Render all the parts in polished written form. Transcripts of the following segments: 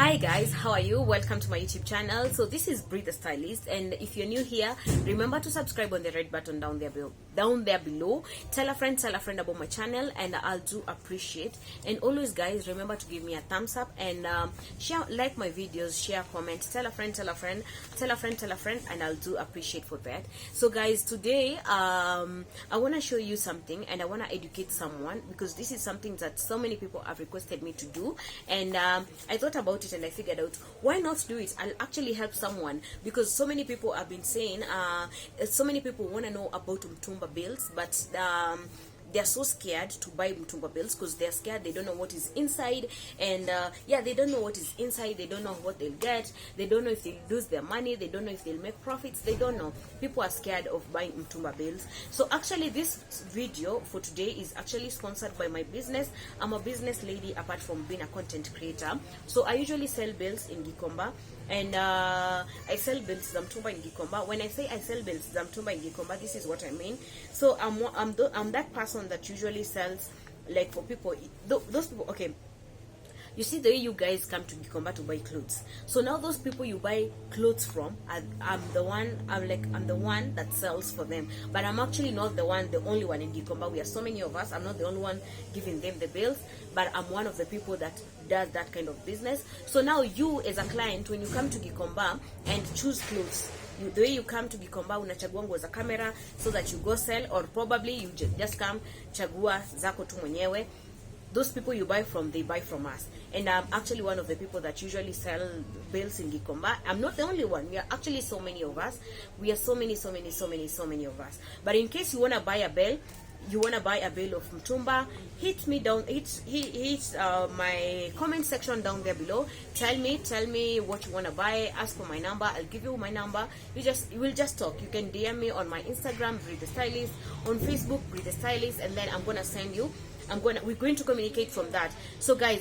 Hi guys, how are you? Welcome to my YouTube channel. So this is Brie the Stylist, and if you're new here, remember to subscribe on the red button down there below. Tell a friend about my channel, and I'll do appreciate. And always guys, remember to give me a thumbs up and share, like my videos, share, comment, tell a friend, and I'll do appreciate for that. So guys, today I want to show you something, and I want to educate someone, because this is something that so many people have requested me to do, and I thought about it and I figured out why not do it. I'll actually help someone, because so many people have been saying so many people want to know about Mtumba Bales, but they're so scared to buy Mtumba Bales because they're scared, they don't know what is inside, and they don't know what is inside, they don't know what they'll get, they don't know if they'll lose their money, they don't know if they'll make profits, they don't know. People are scared of buying Mtumba Bales. So actually this video for today is actually sponsored by my business. I'm a business lady apart from being a content creator. So I usually sell bales in Gikomba, and I sell bales za Mtumba in Gikomba. When I say I sell bales za Mtumba in Gikomba, this is what I mean. So I'm that person that usually sells, like, for people, those people. Okay, you see the way you guys come to Gikomba to buy clothes. So now those people you buy clothes from, I'm the one that sells for them. But I'm actually not the only one in Gikomba. We are so many of us. I'm not the only one giving them the bills, but I'm one of the people that does that kind of business. So now you as a client, when you come to Gikomba and choose clothes, the way you come to Gikomba, unachagua nguo za camera so that you go sell, or probably you just come chagua zako tu mwenyewe. Those people you buy from, they buy from us. And I'm actually one of the people that usually sell bales in Gikomba. I'm not the only one. We are actually so many of us. We are so many of us. But in case you want to buy a bale, you want to buy a bale of Mtumba, hit me down, hit my comment section down there below. Tell me what you want to buy. Ask for my number. I'll give you my number. We'll just talk. You can DM me on my Instagram, Brie the Stylist, on Facebook, Brie the Stylist, and then I'm gonna send you. We're going to communicate from that. So guys,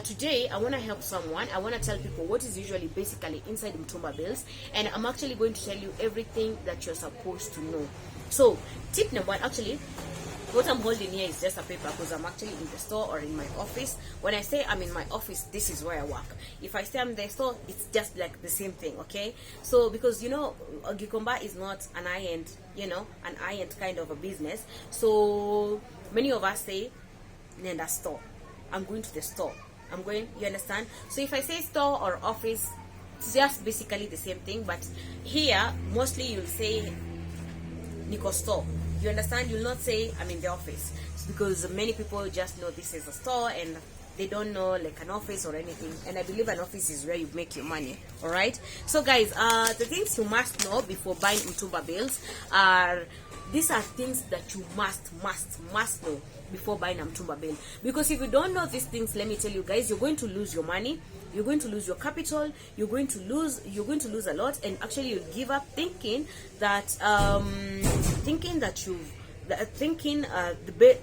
today I want to help someone. I want to tell people what is usually basically inside Mtumba Bales, and I'm actually going to tell you everything that you're supposed to know. So tip number one, actually what I'm holding here is just a paper, because I'm actually in the store or in my office. When I say I'm in my office, this is where I work. If I say I'm in the store, it's just like the same thing, okay? So because Gikomba is not an high-end, an high-end kind of a business. So many of us say, Nenda store. I'm going to the store. You understand? So if I say store or office, it's just basically the same thing. But here, mostly you'll say Nico store. You understand? You'll not say I'm in the office, because many people just know this is a store and they don't know like an office or anything. And I believe an office is where you make your money. All right. So guys, the things you must know before buying Mtumba Bales are, these are things that you must know before buying a Mtumba Bale. Because if you don't know these things, let me tell you guys, you're going to lose your money, you're going to lose your capital, you're going to lose a lot, and actually you'll give up thinking that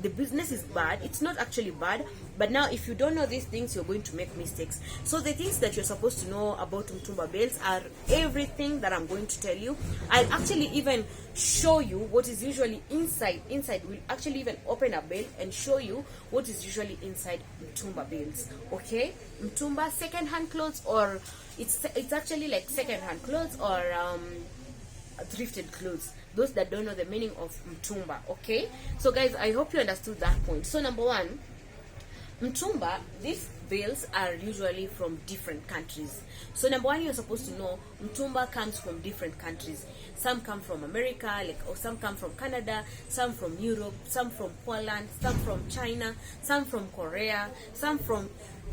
the business is bad. It's not actually bad, but now if you don't know these things, you're going to make mistakes. So the things that you're supposed to know about Mtumba Bales are everything that I'm going to tell you. I'll actually even show you what is usually inside. We'll actually even open a bale and show you what is usually inside Mtumba Bales. Okay, Mtumba second-hand clothes, or it's actually like second-hand clothes or thrifted clothes. Those that don't know the meaning of Mtumba. Okay, so guys, I hope you understood that point. So number one, Mtumba, these bales are usually from different countries. So number one, you're supposed to know Mtumba comes from different countries. Some come from America, or some come from Canada, some from Europe, some from Poland, some from China, some from Korea, some from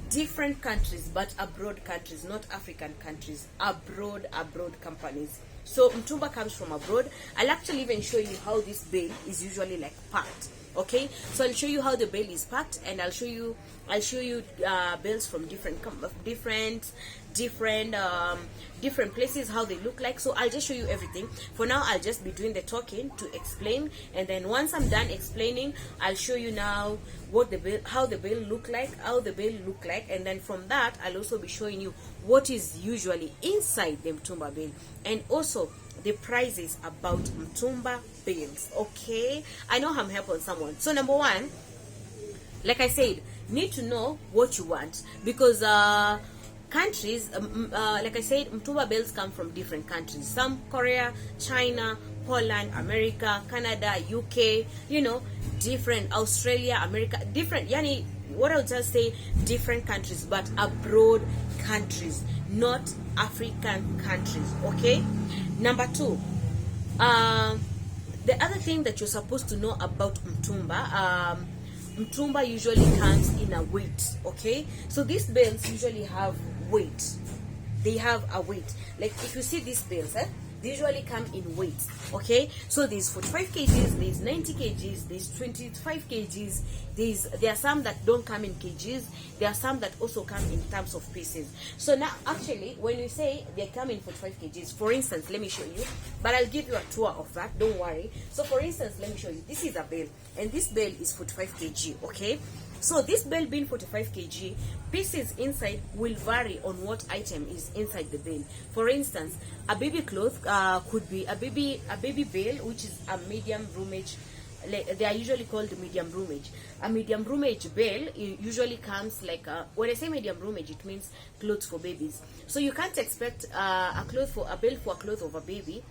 different countries, but abroad countries, not African countries, abroad companies. So Mtumba comes from abroad. I'll actually even show you how this bale is usually like packed. Okay, so I'll show you how the bale is packed, and I'll show you bales from different places, how they look like. So I'll just show you everything. For now, I'll just be doing the talking to explain, and then once I'm done explaining, I'll show you now how the bale look like, and then from that, I'll also be showing you what is usually inside the Mtumba bale, and also the prices about Mtumba Bales. Okay, I know I'm helping someone. So number one, like I said, need to know what you want, because countries, like I said, Mtumba Bales come from different countries. Some Korea, China, Poland, America, Canada, UK, you know, different, Australia, America, different, yani, what I would just say, different countries, but abroad countries, not African countries. Okay. Number two, the other thing that you're supposed to know about Mtumba, Mtumba usually comes in a weight. Okay, so these bales usually have weight. They have a weight. Like if you see these bales, they usually come in weight. Okay, so there's 45 kgs, there's 90 kgs, there's 25 kgs. There are some that don't come in kgs. There are some that also come in terms of pieces. So now, actually, when you say they come in 45 kgs, for instance, let me show you. But I'll give you a tour of that. Don't worry. So, for instance, let me show you. This is a bale, and this bale is 45 kg. Okay. So this bale being 45 kg, pieces inside will vary on what item is inside the bale. For instance, a baby cloth could be a baby bale, which is a medium roomage. They are usually called medium roomage. A medium roomage bale usually comes like when I say medium roomage, it means clothes for babies. So you can't expect a bale for a cloth of a baby.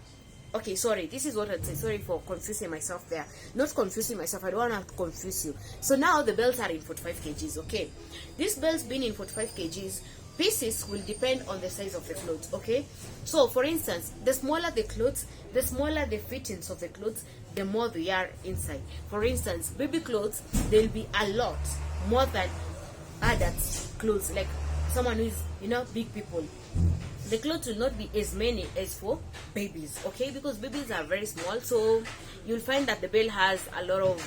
Okay, sorry, this is what I'd say. Sorry for confusing myself there. Not confusing myself, I don't want to confuse you. So now the belts are in 45 kgs, okay? These belts being in 45 kgs, pieces will depend on the size of the clothes, okay? So, for instance, the smaller the clothes, the smaller the fittings of the clothes, the more they are inside. For instance, baby clothes, they'll be a lot more than adult clothes, like someone who is, you know, big people. The clothes will not be as many as for babies, okay? Because babies are very small, so you'll find that the bale has a lot of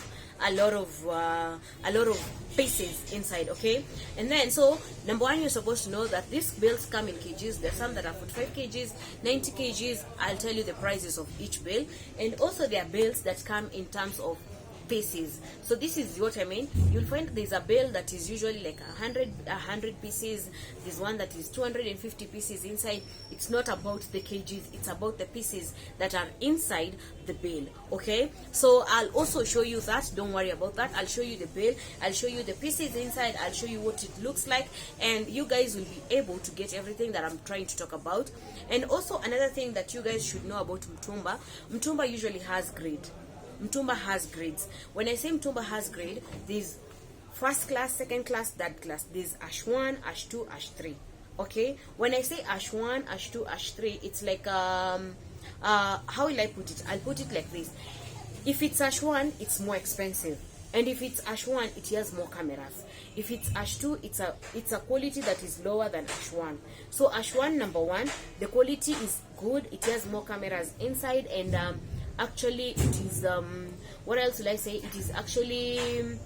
pieces inside, okay? And then, so number one, you're supposed to know that these bales come in kgs. There's some that are 45 kgs, 90 kgs. I'll tell you the prices of each bale, and also there are bales that come in terms of pieces. So this is what I mean. You'll find there's a bale that is usually like 100 pieces. There's one that is 250 pieces inside. It's not about the kgs, it's about the pieces that are inside the bale, okay? So I'll also show you that. Don't worry about that. I'll show you the bale, I'll show you the pieces inside, I'll show you what it looks like, and you guys will be able to get everything that I'm trying to talk about. And also another thing that you guys should know about Mtumba usually has grade. Mtumba has grades. When I say Mtumba has grade, there's first class, second class, third class. There's Ash 1, Ash 2, Ash 3. Okay? When I say Ash 1, Ash 2, Ash 3, it's like how will I put it? I'll put it like this. If it's Ash 1, it's more expensive. And if it's Ash 1, it has more cameras. If it's Ash 2, it's a quality that is lower than Ash 1. So Ash 1, number 1, the quality is good. It has more cameras inside, and actually it is what else will I say, it is actually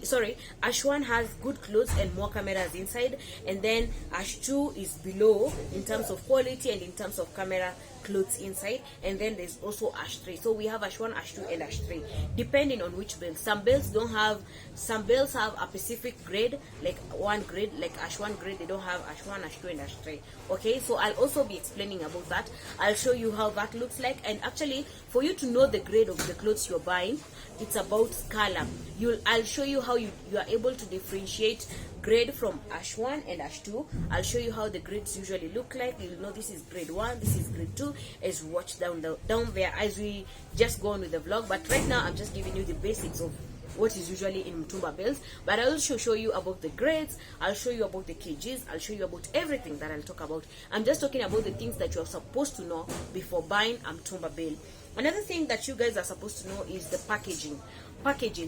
sorry, Ash 1 has good clothes and more cameras inside, and then Ash 2 is below in terms of quality and in terms of camera clothes inside, and then there's also Ash 3. So we have Ash 1, Ash 2, and Ash 3, depending on which bale. Some bales don't have, some bales have a specific grade, like one grade, like Ash 1 grade. They don't have Ash 1, Ash 2, and Ash 3. Okay, so I'll also be explaining about that. I'll show you how that looks like, and actually for you to know the grade of the clothes you're buying, it's about color. I'll show you how you are able to differentiate grade from Ash 1 and Ash 2. I'll show you how the grades usually look like. You'll know this is grade 1, this is grade 2, as we watch down there as we just go on with the vlog. But right now I'm just giving you the basics of what is usually in Mtumba Bales. But I'll also show you about the grades, I'll show you about the kgs, I'll show you about everything that I'll talk about. I'm just talking about the things that you're supposed to know before buying a Mtumba Bale. Another thing that you guys are supposed to know is the packaging.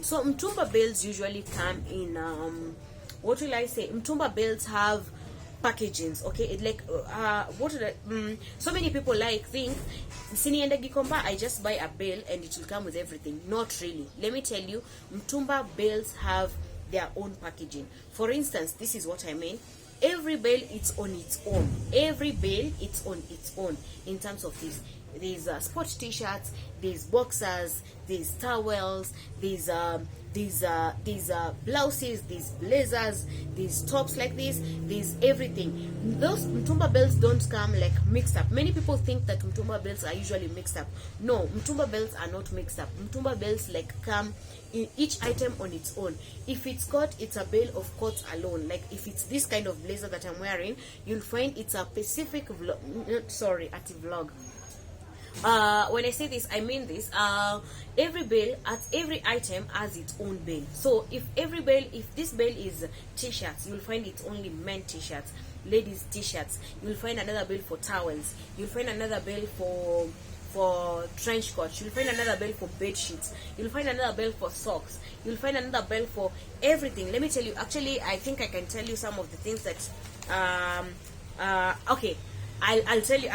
So Mtumba Bales usually come in what will I say, Mtumba Bales have packagings, okay? It like so many people think sinienda Gikomba, I just buy a bale and it will come with everything. Not really. Let me tell you, Mtumba Bales have their own packaging. For instance, this is what I mean. Every bale it's on its own. Every bale it's on its own in terms of this. There's sport t-shirts, there's boxers, there's towels, there's these blouses, these blazers, these tops like this, these everything. Those Mtumba Bales don't come like mixed up. Many people think that Mtumba Bales are usually mixed up. No, Mtumba Bales are not mixed up. Mtumba Bales like come in each item on its own. If it's got, it's a bale of coats alone. Like if it's this kind of blazer that I'm wearing, you'll find it's a specific vlog. Sorry, at a vlog. When I say this, I mean this. Every bale, at every item has its own bale. So if this bale is t-shirts, you'll find it's only men t-shirts, ladies t-shirts. You'll find another bale for towels. You'll find another bale for trench coats. You'll find another bale for bed sheets. You'll find another bale for socks. You'll find another bale for everything. Let me tell you. Actually, I think I can tell you some of the things that. Okay, I'll tell you.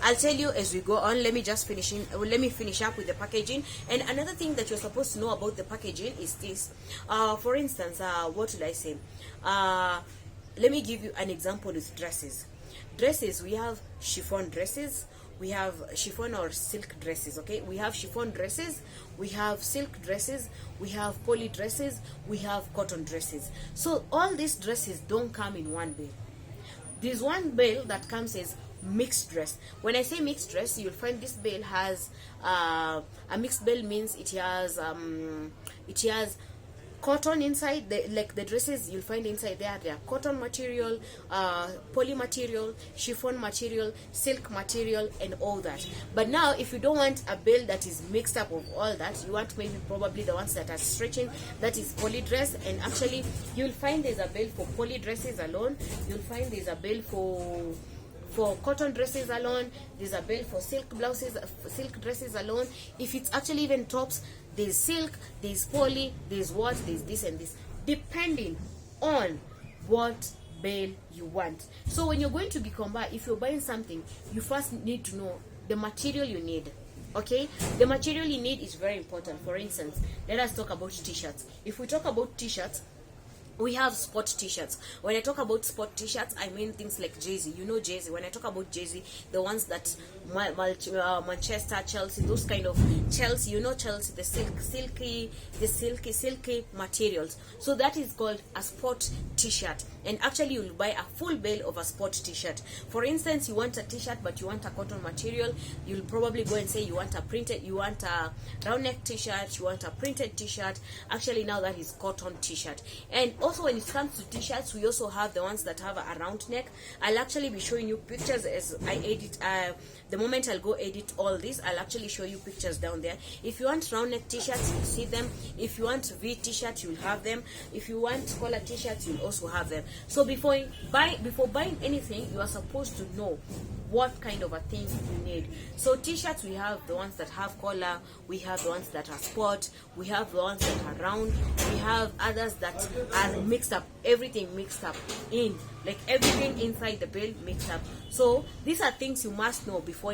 I'll tell you as we go on. Let me finish up with the packaging. And another thing that you're supposed to know about the packaging is this. For instance, what would I say? Let me give you an example with dresses. Dresses, we have chiffon dresses, we have chiffon or silk dresses. Okay, we have chiffon dresses, we have silk dresses, we have poly dresses, we have cotton dresses. So all these dresses don't come in one bale. There's one bale that comes as mixed dress. When I say mixed dress, you'll find this bale has a mixed bale means it has cotton inside. The dresses you'll find inside there, they are cotton material, poly material, chiffon material, silk material, and all that. But now if you don't want a bale that is mixed up of all that, you want maybe probably the ones that are stretching, that is poly dress. And actually you'll find there's a bale for poly dresses alone. You'll find there's a bale for cotton dresses alone. There's a bale for silk blouses, silk dresses alone. If it's actually even tops, there's silk, there's poly, there's this and this, depending on what bale you want. So when you're going to Gikomba, if you're buying something, you first need to know the material you need. Okay, the material you need is very important. For instance, let us talk about t-shirts. If we talk about t-shirts, we have sport t-shirts. When I talk about sport t-shirts, I mean things like jersey. You know jersey. When I talk about jersey, the ones that Manchester, Chelsea, those kind of Chelsea. You know Chelsea, the silky materials. So that is called a sport t-shirt. And actually, you'll buy a full bale of a sport t-shirt. For instance, you want a t-shirt, but you want a cotton material. You'll probably go and say you want a round neck t-shirt, you want a printed t-shirt. Actually, now that is cotton t-shirt. And also, when it comes to t-shirts, we also have the ones that have a round neck. I'll actually be showing you pictures as I edit. The moment I'll go edit all this, I'll actually show you pictures down there. If you want round neck t-shirts, you'll see them. If you want V t-shirt, you'll have them. If you want collar t-shirts, you'll also have them. So before buying anything, you are supposed to know what kind of a thing you need. So t-shirts, we have the ones that have collar, we have the ones that are sport, we have the ones that are round, we have others that are mixed up, everything mixed up in, like everything inside the bale mixed up. So these are things you must know before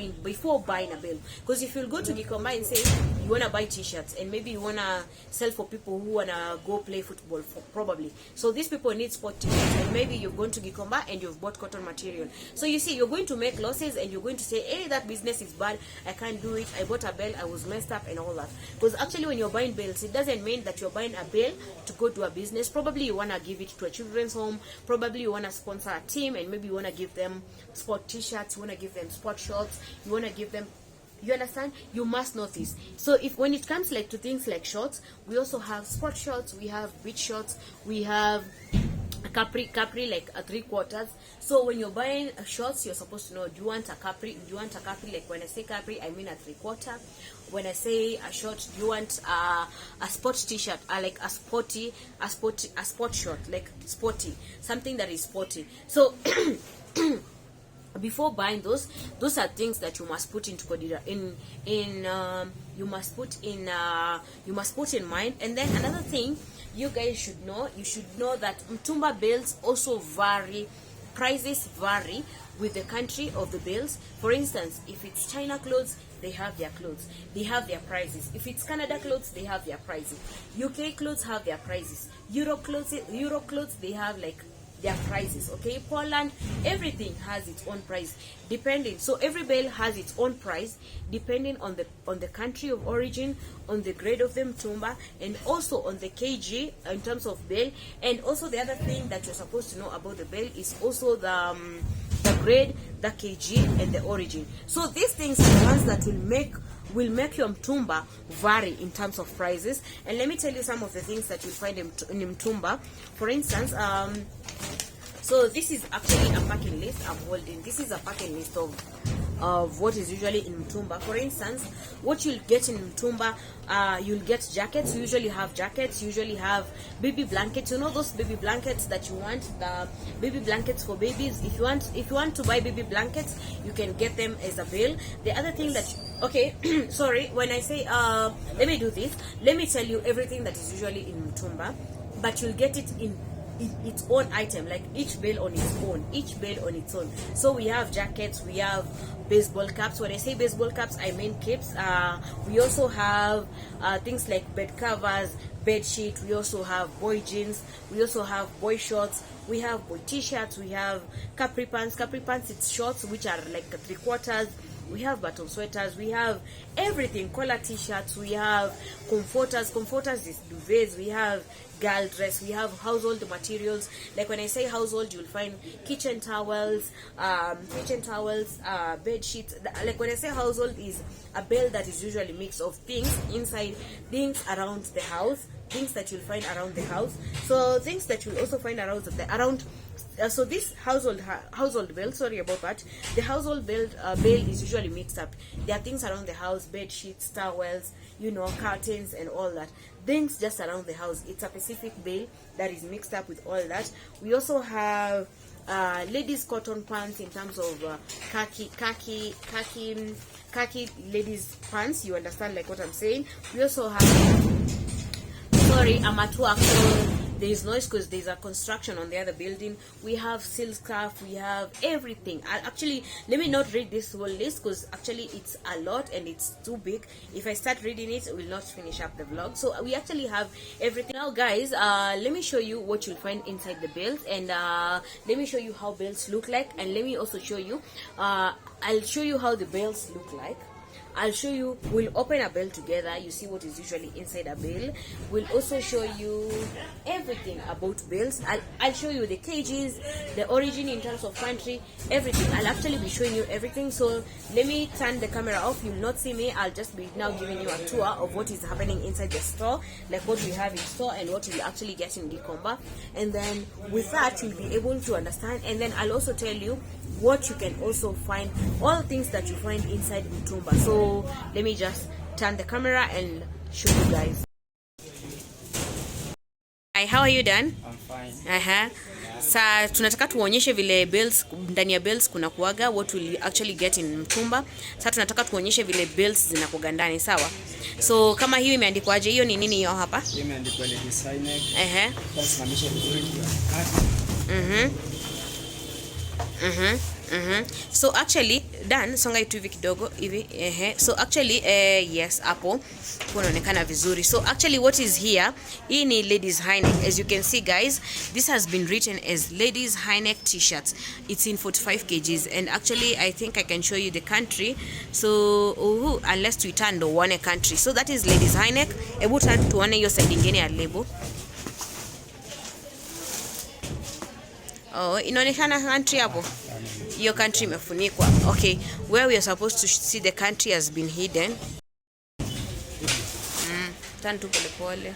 buying a bale. Because if you'll go to Gikomba and say you want to buy t-shirts, and maybe you want to sell for people who want to go play football, probably. So these people need sport t-shirts, and maybe you've gone to Gikomba and you've bought cotton material. So you see, you're going to make losses, and you're going to say, hey, that business is bad, I can't do it, I bought a bale, I was messed up and all that. Because actually when you're buying bales, it doesn't mean that you're buying a bale to go to a business. Probably you want to give it to a children's home, probably you want to sponsor a team, and maybe you want to give them sport t-shirts, you want to give them sport shorts, you want to give them, you understand? You must know this. So if when it comes like to things like shorts, we also have sport shorts, we have beach shorts, we have capri like a 3/4. So when you're buying shorts, you're supposed to know, do you want a capri? Like when I say capri, I mean a 3/4. When I say a short, do you want a sport t-shirt, like a sport short, like sporty, something that is sporty. So before buying those are things that you must put into you must put in mind. And then another thing you guys should know, that Mtumba Bales also vary, prices vary with the country of the bales. For instance, if it's China clothes, they have their clothes, they have their prices. If it's Canada clothes, they have their prices. UK clothes have their prices. Europe clothes, they have like their prices. Okay, Poland, everything has its own price depending. So every bale has its own price depending on the country of origin, on the grade of the mtumba, and also on the kg in terms of bale. And also the other thing that you're supposed to know about the bale is also the grade, the kg, and the origin. So these things are the ones that will make your mtumba vary in terms of prices. And let me tell you some of the things that you'll find in mtumba. For instance, so this is actually a packing list I'm holding. This is a packing list of what is usually in mtumba. For instance, what you'll get in mtumba, you'll get jackets. You usually have jackets, you usually have baby blankets. You know those baby blankets that you want, the baby blankets for babies. If you want to buy baby blankets, you can get them as a bale. The other thing that okay sorry, when I say let me do this, let me tell you everything that is usually in mtumba, but you'll get it in its own item, like each bale on its own. So we have jackets, we have baseball caps. When I say baseball caps, I mean capes. We also have things like bed covers, bed sheet. We also have boy jeans, we also have boy shorts, we have boy t-shirts, we have capri pants. It's shorts which are like 3/4. We have button sweaters, we have everything, collar t-shirts, we have comforters is duvets, we have girl dress, we have household materials. Like when I say household, you'll find kitchen towels, bed sheets. Like when I say household, is a bale that is usually mix of things inside, things around the house, things that you'll find around the house. So things that you'll also find around so this household bale, sorry about that, the household bale is usually mixed up. There are things around the house, bed sheets, towels, curtains and all that, things just around the house. It's a specific bale that is mixed up with all that. We also have ladies cotton pants in terms of khaki ladies pants. You understand like what I'm saying? We also have, sorry, amatuako. There is noise because there's a construction on the other building. We have silk scarf, we have everything. Actually, let me not read this whole list because actually it's a lot and it's too big. If I start reading it, it will not finish up the vlog. So we actually have everything. Now guys, let me show you what you'll find inside the bales, and let me show you how bales look like, and let me also show you I'll show you how the bales look like. I'll show you, we'll open a bale together, you see what is usually inside a bale. We'll also show you everything about bales. I'll show you the kgs, the origin in terms of country, everything. I'll actually be showing you everything. So let me turn the camera off, you'll not see me. I'll just be now giving you a tour of what is happening inside the store, like what we have in store and what you'll actually get in Gikomba. And then with that, you'll be able to understand. And then I'll also tell you what you can also find, all things that you find inside Mtumba. So let me just turn the camera and show you guys. Hi, how are you Dan? I'm fine. Sa tunataka tuonyeshe vile bales, ndani ya bales kuna kuaga, what will actually get in Mtumba. Sa tunataka tuonyeshe vile bales zinakuaga ndani, sawa? So kama hiyo imeandikwa aje? Hiyo ni nini hiyo hapa? Hiyo imeandikwa ladies high neck. Basi maanisha vizuri kwa kati. So actually Dan, songa itu hivi kidogo hivi. So actually yes, hapo kunaonekana vizuri. So actually what is here, hii ni ladies high neck. As you can see guys, this has been written as ladies high neck t-shirts. It's in 45 kgs, and actually I think I can show you the country. So unless we turn the one country. So that is ladies high neck. Ebu turn tuone hiyo side nyingine ya label. Oh, inaonekana country hapo. Your country imefunikwa. Okay, where we are supposed to see the country has been hidden. Turn tu pole pole.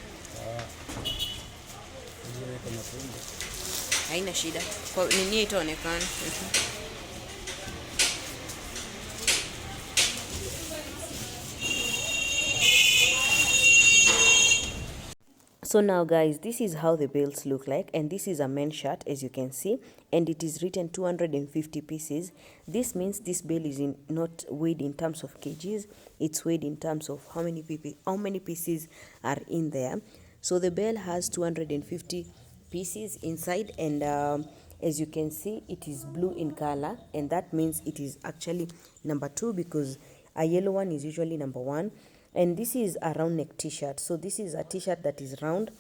Haina shida. Kwa nini itaonekana? So now guys, this is how the bales look like, and this is a men's shirt as you can see, and it is written 250 pieces. This means this bale is not weighed in terms of kgs, it's weighed in terms of how many pieces are in there. So the bale has 250 pieces inside, and as you can see, it is blue in color, and that means it is actually number 2 because a yellow one is usually number 1. And this is a round neck t-shirt. So this is a t-shirt that is round,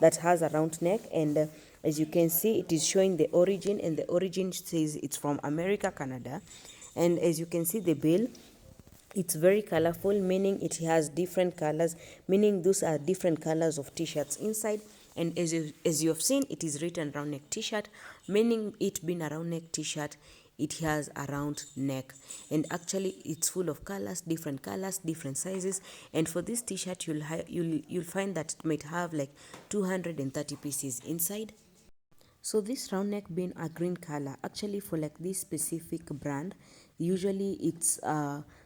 that has a round neck, and As you can see, it is showing the origin, and the origin says it's from America, Canada. And as you can see, the bale, it's very colorful, meaning it has different colors, meaning those are different colors of t-shirts inside. And as you have seen, it is written round neck t-shirt, meaning it being a round neck t-shirt, it has a round neck. And actually it's full of colors, different sizes. And for this t-shirt, you'll find that it might have like 230 pieces inside. So this round neck being a green color, actually for like this specific brand, usually it's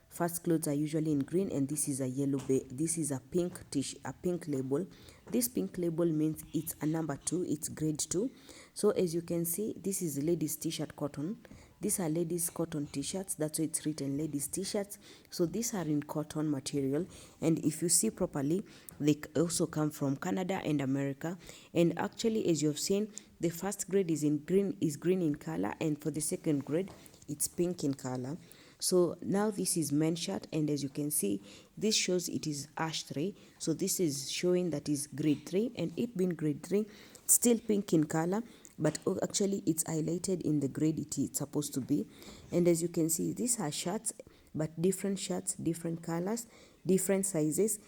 first clothes are usually in green, and this is a yellow this is a pink a pink label. This pink label means it's a number 2, it's grade 2. So as you can see, this is ladies t-shirt cotton. These are ladies cotton t-shirts, that's why it's written ladies t-shirts. So these are in cotton material, and if you see properly, they also come from Canada and America. And actually, as you have seen, the first grade is green in color, and for the second grade it's pink in color. So now this is men's shirt, and as you can see, this shows it is ash 3. So this is showing that is grade 3, and it being grade 3, it's still pink in color, but actually it's highlighted in the grade it's supposed to be. And as you can see, these are shirts, but different shirts, different colors, different sizes,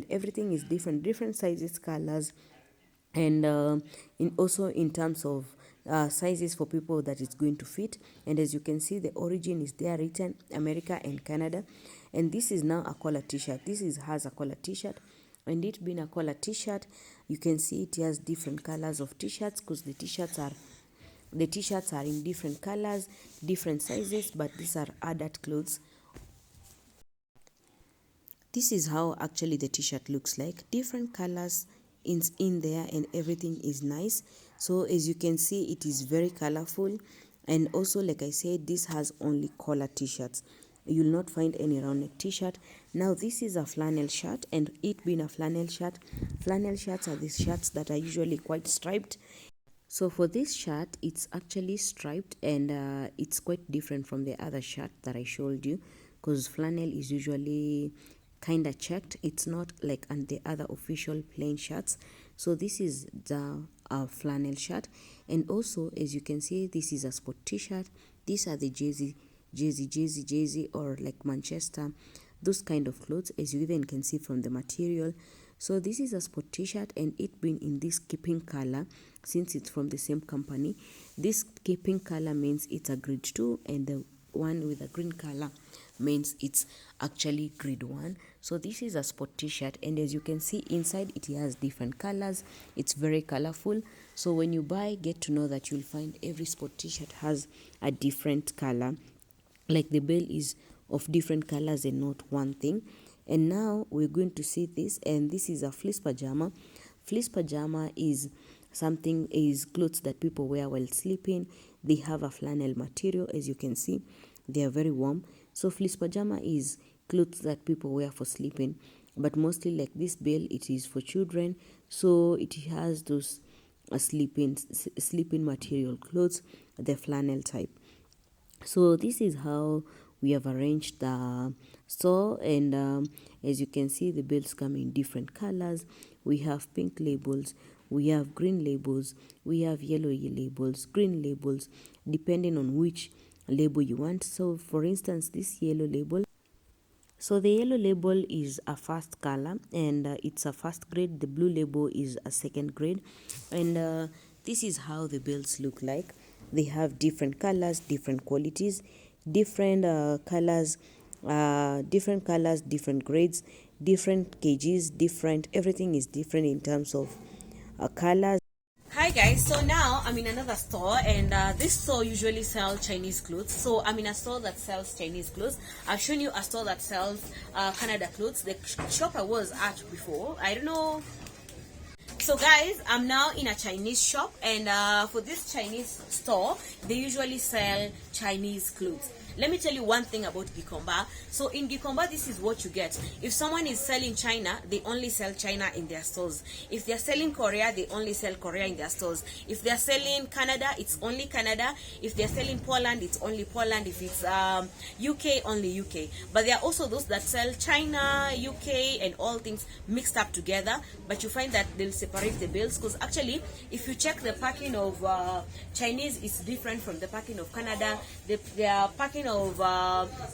everything is different sizes, colors, and also in terms of sizes for people that it's going to fit. And as you can see, the origin is there written America and Canada. And this is now a collar t-shirt. Has a collar t-shirt, and it being a collar t-shirt, you can see it has different colors of t-shirts, because the t-shirts are in different colors, different sizes, but these are adult clothes. This is how actually the t-shirt looks like, different colors in there, and everything is nice. So as you can see, it is very colorful. And also, like I said, this has only collar t-shirts. You'll not find any round neck t-shirt. Now this is a flannel shirt, and it being a flannel shirts are these shirts that are usually quite striped. So for this shirt, it's actually striped, and it's quite different from the other shirt that I showed you, because flannel is usually kind of checked. It's not like on the other official plain shirts. So this is the flannel shirt. And also, as you can see, this is a sport t-shirt. These are the jersey, or like Manchester, those kind of clothes, as you even can see from the material. So this is a sport t-shirt, and it being in this keeping color, since it's from the same company. This keeping color means it's a grade 2, and the one with a green color means it's actually grade 1. So this is a sport t-shirt, and as you can see inside, it has different colors. It's very colorful. So when you buy, get to know that you'll find every sport t-shirt has a different color, like the Bale is of different colors and not one thing. And now we're going to see this, and this is a fleece pajama. Fleece pajama is clothes that people wear while sleeping. They have a flannel material, as you can see. They are very warm. So fleece pajama is clothes that people wear for sleeping, but mostly like this Bale, it is for children. So it has those sleeping material clothes, the flannel type. So this is how we have arranged the store, and as you can see, the Bales come in different colors. We have pink labels, we have green labels, we have yellow labels, green labels, depending on which label you want. So for instance, this yellow label, so the yellow label is a first color, and it's a first grade. The blue label is a second grade, and this is how the Bales look like. They have different colors, different qualities, different colors, different grades, different kgs, everything is different in terms of colors. Hi guys, so now I'm in another store, and this store usually sells Chinese clothes. So I'm in a store that sells Chinese clothes. I've shown you a store that sells Canada clothes. The shop I was at before, I don't know. So guys, I'm now in a Chinese shop, and for this Chinese store, they usually sell Chinese clothes. let me tell you one thing about Gikomba. So in Gikomba, this is what you get. If someone is selling China, they only sell China in their stores. If they're selling Korea, they only sell Korea in their stores. If they're selling Canada, it's only Canada. If they're selling Poland, it's only Poland. If it's UK, only UK. But there are also those that sell China, UK, and all things mixed up together. But you find that they'll separate the bills, because actually, if you check the packing of Chinese, is different from the packing of Canada. Their packing of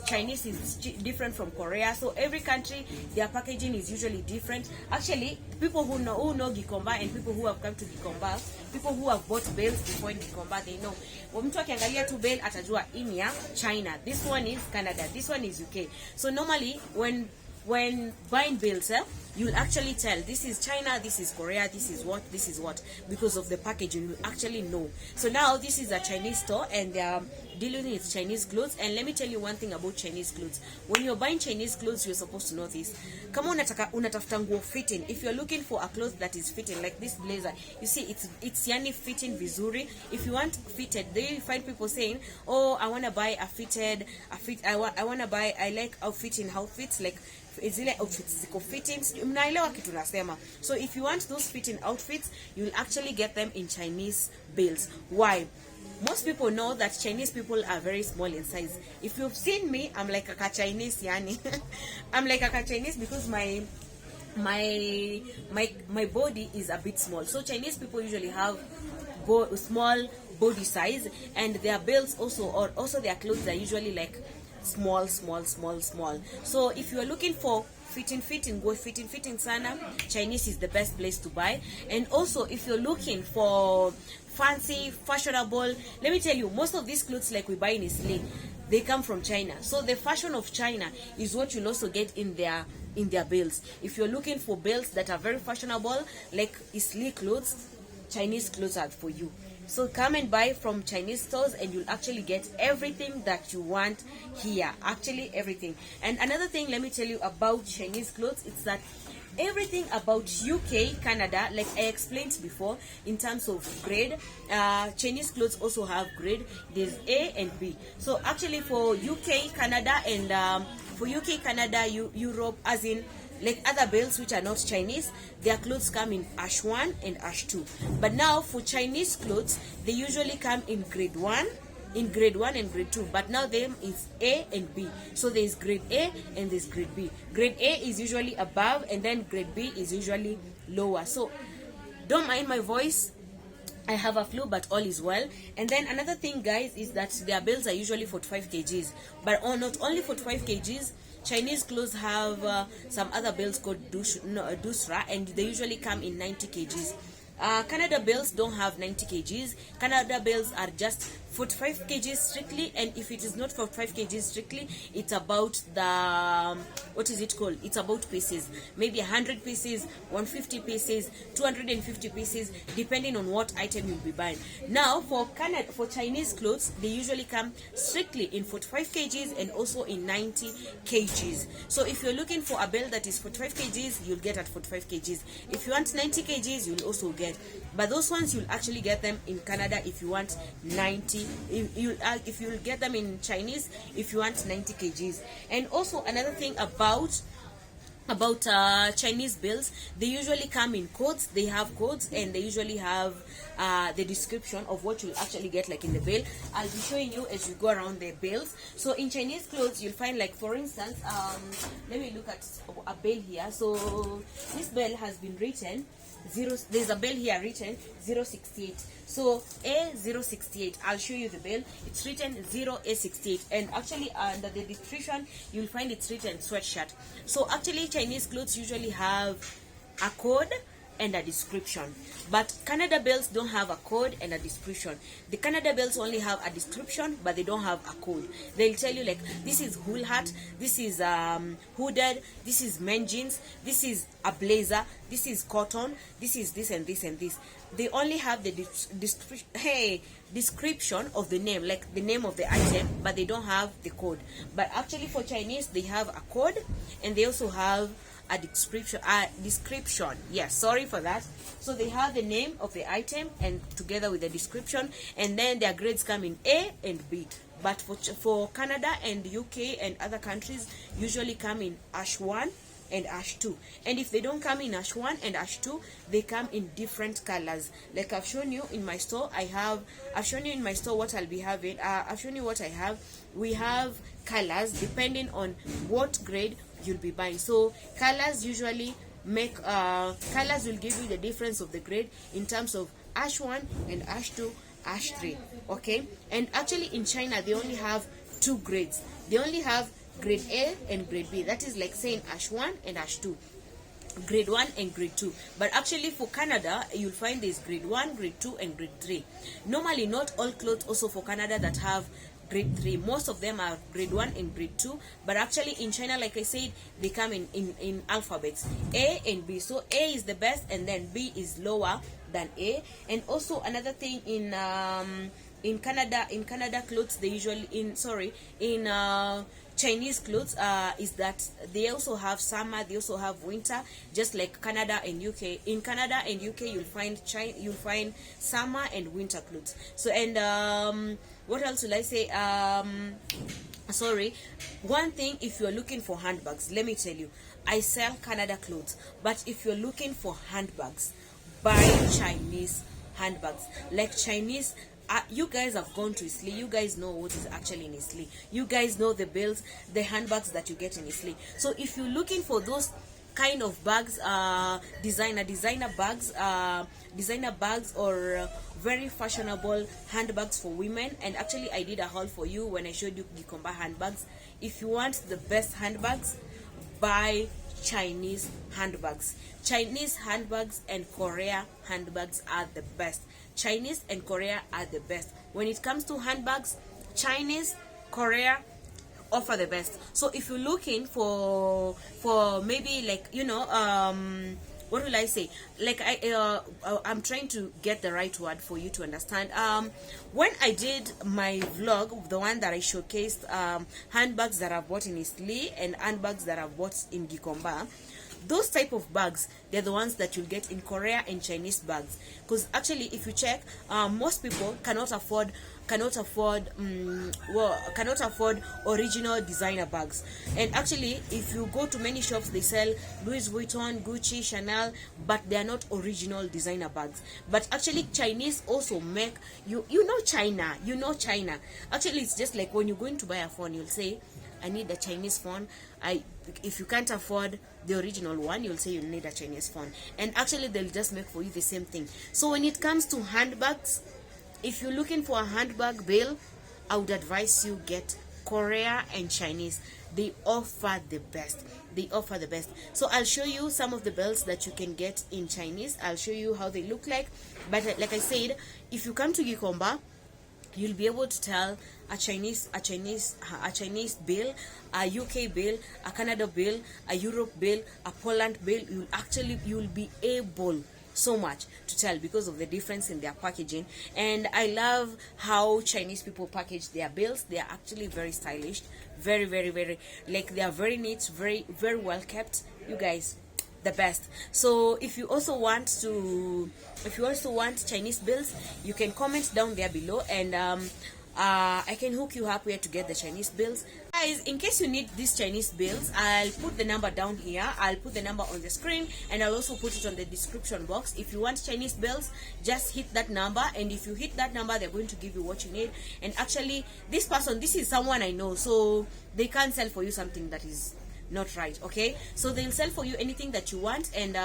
Chinese is different from Korea. So every country, their packaging is usually different. Actually, people who know Gikomba, and people who have come to Gikomba, people who have bought Bales before in Gikomba, they know. Mtu akiangalia tu Bale atajua ini ya China. This one is Canada. This one is UK. So normally when buying Bales, you'll actually tell this is China, this is Korea, this is what, because of the packaging. You actually know. So now this is a Chinese store, and they are dealing with Chinese clothes. And let me tell you one thing about Chinese clothes. When you're buying Chinese clothes, you're supposed to know this. Kama unatafuta nguo fitting, if you're looking for a cloth that is fitting, like this blazer, you see it's yani fitting vizuri. If you want fitted, then you find people saying, oh, I want to buy I want to buy, I like outfitting outfits, like zile outfits ziko fitting. Mnaelewa kitu nasema. So if you want those fitting outfits, you'll actually get them in Chinese Bales. Why? Most people know that Chinese people are very small in size. If you've seen me, I'm like a Chinese, yani. I'm like a Chinese because my body is a bit small. So Chinese people usually have small body size, and their Bales also their clothes are usually like small. So if you are looking for fitting, go fitting sana, Chinese is the best place to buy. And also if you're looking for fancy, fashionable, let me tell you, most of these clothes like we buy in Isli, they come from China. So the fashion of China is what you'll also get in their Bales. If you're looking for Bales that are very fashionable, like Isli clothes, Chinese clothes are for you. So come and buy from Chinese stores, and you'll actually get everything that you want here. Actually, everything. And another thing, let me tell you about Chinese clothes, it's that everything about UK, Canada, like I explained before, in terms of grade, Chinese clothes also have grade. There's A and B. So actually for UK, Canada, and Europe, as in like other Bales which are not Chinese, their clothes come in Ash 1 and Ash 2. But now for Chinese clothes, they usually come in grade 1 and grade 2. But now them is A and B. So there is grade A and there's grade B. Grade A is usually above, and then grade B is usually lower. So don't mind my voice. I have a flu, but all is well. And then another thing, guys, is that their Bales are usually 45 kgs. But not only 45 kgs, Chinese clothes have some other Bales called Dusra, and they usually come in 90 kgs. Canada Bales don't have 90 kgs. Canada Bales are just 45 kgs strictly, and if it is not 45 kgs strictly, it's about the, what is it called? It's about pieces. Maybe 100 pieces, 150 pieces, 250 pieces, depending on what item you'll be buying. Now, for Chinese clothes, they usually come strictly in 45 kgs and also in 90 kgs. So if you're looking for a Bale that is 45 kgs, you'll get at 45 kgs. If you want 90 kgs, you'll also get. But those ones, you'll actually get them in Canada if you want 90. If you'll get them in Chinese if you want 90 kgs. And also another thing about Chinese Bales, they usually come in codes. They have codes, and they usually have the description of what you'll actually get, like in the Bale. I'll be showing you as you go around the Bales. So in Chinese clothes, you'll find, like, for instance, let me look at a Bale here. So this Bale has been written there's a Bale here written 068. So A068, I'll show you the Bale. It's written 0A68, and actually under the description you'll find it's written sweatshirt. So actually Chinese clothes usually have a code and a description, but Canada Bales don't have a code and a description. The Canada Bales only have a description, but they don't have a code. They'll tell you, like, this is wool hat, this is hooded, this is men jeans, this is a blazer, this is cotton, this is this and this and this. They only have the description of the name, like the name of the item, but they don't have the code. But actually for Chinese, they have a code, and they also have a description. Yes, sorry for that. So they have the name of the item and together with the description, and then their grades come in A and B. But for Canada and UK and other countries, usually come in Ash 1 and Ash 2. And if they don't come in Ash 1 and Ash 2, they come in different colors. Like I've shown you in my store, I've shown you in my store what I'll be having. I've shown you what I have. We have colors depending on what grade you'll be buying. So colors usually make colors will give you the difference of the grade in terms of Ash 1 and Ash 2, Ash 3. Okay, and actually in China they only have 2 grades. They only have grade A and grade B. That is like saying Ash 1 and Ash 2, grade 1 and grade 2. But actually for Canada, you'll find there's grade 1, grade 2 and grade 3. Normally not all clothes also for Canada that have grade 3. Most of them are grade 1 and grade 2, but actually in China, like I said, they come in alphabets, A and B. So A is the best and then B is lower than A. And also another thing in Canada clothes, they usually in Chinese clothes is that they also have summer, they also have winter, just like Canada and UK. In Canada and UK, you'll find summer and winter clothes. So and what else will I say? One thing, if you're looking for handbags, let me tell you, I sell Canada clothes, but if you're looking for handbags, buy Chinese handbags. Like Chinese, you guys have gone to Isli. You guys know what is actually in Isli. You guys know the Bales, the handbags that you get in Isli. So if you're looking for those kind of bags, designer bags or very fashionable handbags for women, and actually I did a haul for you when I showed you Gikomba handbags. If you want the best handbags, buy Chinese handbags. Chinese handbags and Korea handbags are the best. Chinese and Korea are the best. When it comes to handbags, Chinese, Korea offer the best. So if you're looking for maybe like, you know, what will I say, like I'm trying to get the right word for you to understand. When I did my vlog, the one that I showcased handbags that I've bought in Isli and handbags that I've bought in Gikomba, those type of bags, they're the ones that you'll get in Korea and Chinese bags. Because actually, if you check, most people cannot afford original designer bags. And actually, if you go to many shops, they sell Louis Vuitton, Gucci, Chanel, but they are not original designer bags. But actually, Chinese also make you know China. Actually, it's just like when you're going to buy a phone, you'll say, I need a Chinese phone. If you can't afford the original one, you'll say you need a Chinese phone. And actually, they'll just make for you the same thing. So when it comes to handbags, if you're looking for a handbag Bale, I would advise you get Korea and Chinese. They offer the best. So I'll show you some of the belts that you can get in Chinese. I'll show you how they look like. But like I said, if you come to Gikomba, you'll be able to tell a Chinese Bale, a UK Bale, a Canada Bale, a Europe Bale, a Poland Bale. You'll be able so much to tell because of the difference in their packaging. And I love how Chinese people package their Bales. They are actually very stylish, very like they are very neat, very well kept. You guys, the best. So if you also want Chinese Bales, you can comment down there below, and I can hook you up where to get the Chinese Bales. Guys, in case you need these Chinese Bales, I'll put the number down here. I'll put the number on the screen, and I'll also put it on the description box. If you want Chinese Bales, just hit that number, and if you hit that number, they're going to give you what you need. And actually, this is someone I know, so they can't sell for you something that is not right. Okay, so they'll sell for you anything that you want. And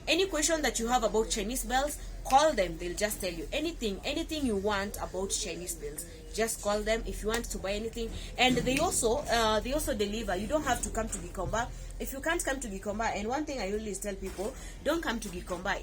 any question that you have about Chinese Bales, call them. They'll just tell you anything you want about Chinese Bales. Just call them if you want to buy anything. And they also deliver. You don't have to come to Gikomba. If you can't come to Gikomba, and one thing I always tell people, don't come to Gikomba.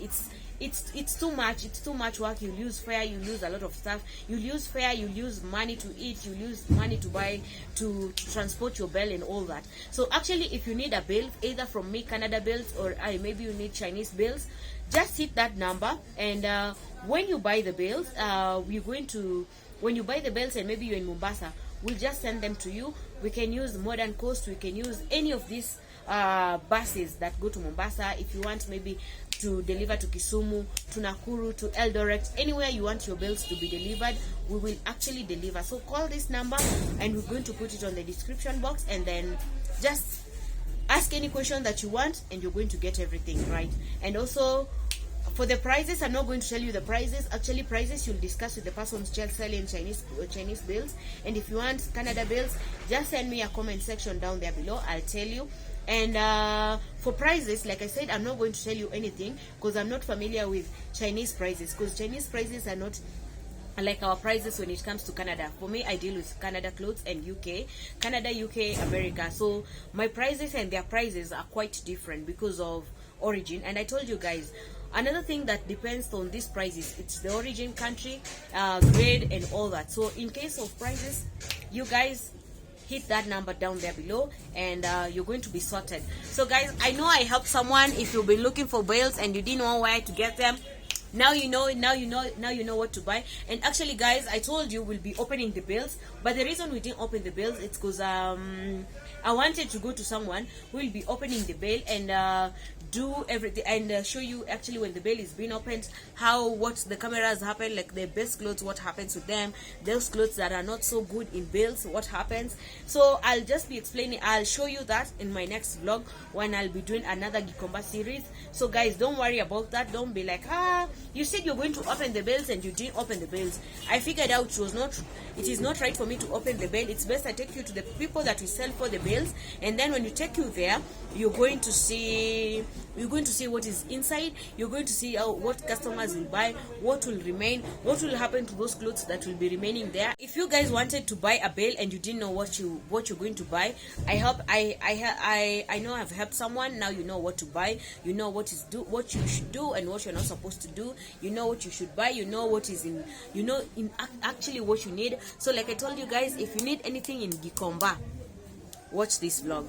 It's too much. It's too much work. You'll use fare. You'll use a lot of stuff. You'll use fare. You'll use money to eat. You'll use money to buy, to transport your Bale and all that. So actually, if you need a Bale, either from me, Canada Bales, or maybe you need Chinese Bales, just hit that number. And when you buy the Bales, when you buy the Bales, and maybe you're in Mombasa, we'll just send them to you. We can use Modern Coast. We can use any of these buses that go to Mombasa, if you want maybe to deliver to Kisumu, to Nakuru, to Eldoret, anywhere you want your bales to be delivered, we will actually deliver. So call this number and we're going to put it on the description box, and then just ask any question that you want and you're going to get everything right. And also for the prices, I'm not going to tell you the prices. Actually, prices you'll discuss with the person selling Chinese bales. And if you want Canada bales, just send me a comment section down there below. I'll tell you. And for prices, like I said, I'm not going to tell you anything because I'm not familiar with Chinese prices, because Chinese prices are not like our prices when it comes to Canada. For me, I deal with Canada clothes and UK, Canada, UK, America. So my prices and their prices are quite different because of origin. And I told you guys, another thing that depends on these prices, it's the origin country, grade, and all that. So in case of prices, you guys hit that number down there below, and you're going to be sorted. So guys, I know I helped someone. If you've been looking for bales and you didn't know where to get them, now you know what to buy. And actually guys, I told you we'll be opening the bales, but the reason we didn't open the bales, it's because I wanted to go to someone who will be opening the bale and do everything and show you actually when the bale is being opened, what the cameras happen, like the best clothes, what happens with them, those clothes that are not so good in bales, what happens. So I'll just be explaining, I'll show you that in my next vlog when I'll be doing another Gikomba series. So guys, don't worry about that. Don't be like, you said you're going to open the bales and you didn't open the bales. I figured out it is not right for me to open the bale. It's best I take you to the people that we sell for the bales, and then when you take you there, you're going to see what is inside. You're going to see what customers will buy, what will remain, what will happen to those clothes that will be remaining there. If you guys wanted to buy a bale and you didn't know what you're going to buy, I know I've helped someone. Now you know what to buy, you know what you should do and what you're not supposed to do, you know what you should buy, you know what is actually what you need. So like I told you guys, if you need anything in Gikomba, watch this vlog.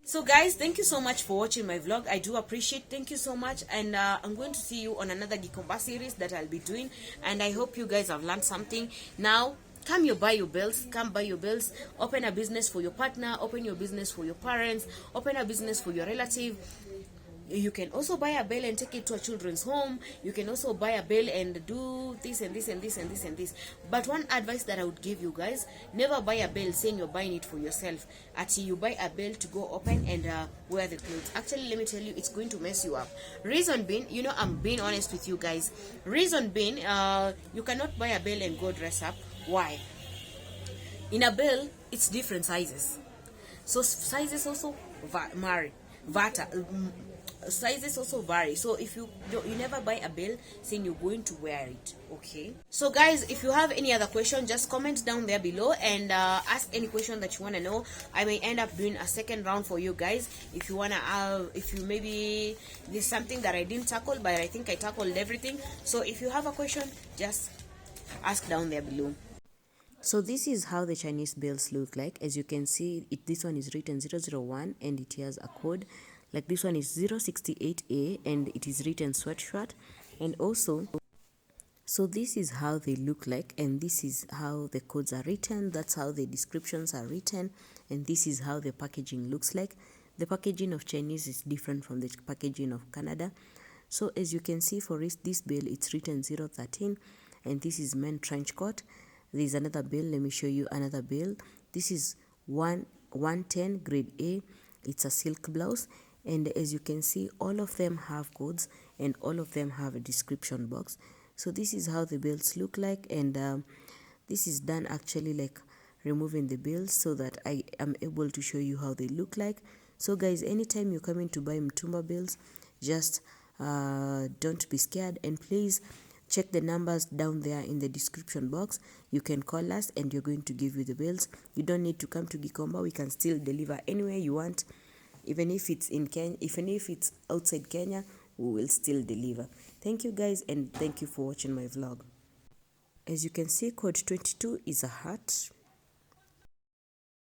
So guys, thank you so much for watching my vlog. I do appreciate. Thank you so much, and I'm going to see you on another Gikomba series that I'll be doing, and I hope you guys have learned something. Now come buy your bills, open a business for your partner, open your business for your parents, open a business for your relative. You can also buy a bale and take it to a children's home. You can also buy a bale and do this and this and this and this and this. But one advice that I would give you guys, never buy a bale saying you're buying it for yourself. Actually, you buy a bale to go open and wear the clothes. Actually, let me tell you, it's going to mess you up. Reason being, I'm being honest with you guys. Reason being, you cannot buy a bale and go dress up. Why? In a bale, it's different sizes. So sizes also sizes also vary. So if you never buy a bale saying you're going to wear it, okay? So guys, if you have any other question, just comment down there below and ask any question that you want to know. I may end up doing a second round for you guys if you wanna if you maybe there's something that I didn't tackle, but I think I tackled everything. So if you have a question, just ask down there below. So this is how the Chinese bales look like. As you can see, this one is written 001 and it has a code. Like this one is 068A and it is written sweatshirt. And also, so this is how they look like, and this is how the codes are written. That's how the descriptions are written, and this is how the packaging looks like. The packaging of Chinese is different from the packaging of Canada. So as you can see, for this bale, it's written 013, and this is men trench coat. There's another bale. Let me show you another bale. This is 110 grade A. It's a silk blouse. And as you can see, all of them have codes and all of them have a description box. So this is how the bales look like, and this is done actually like removing the bales so that I am able to show you how they look like. So guys, anytime you're coming to buy Mtumba Bales, just don't be scared, and please check the numbers down there in the description box. You can call us and you're going to give you the bales. You don't need to come to Gikomba. We can still deliver anywhere you want. Even if it's in Kenya, even if it's outside Kenya, we will still deliver. Thank you guys, and thank you for watching my vlog. As you can see, code 22 is a heart.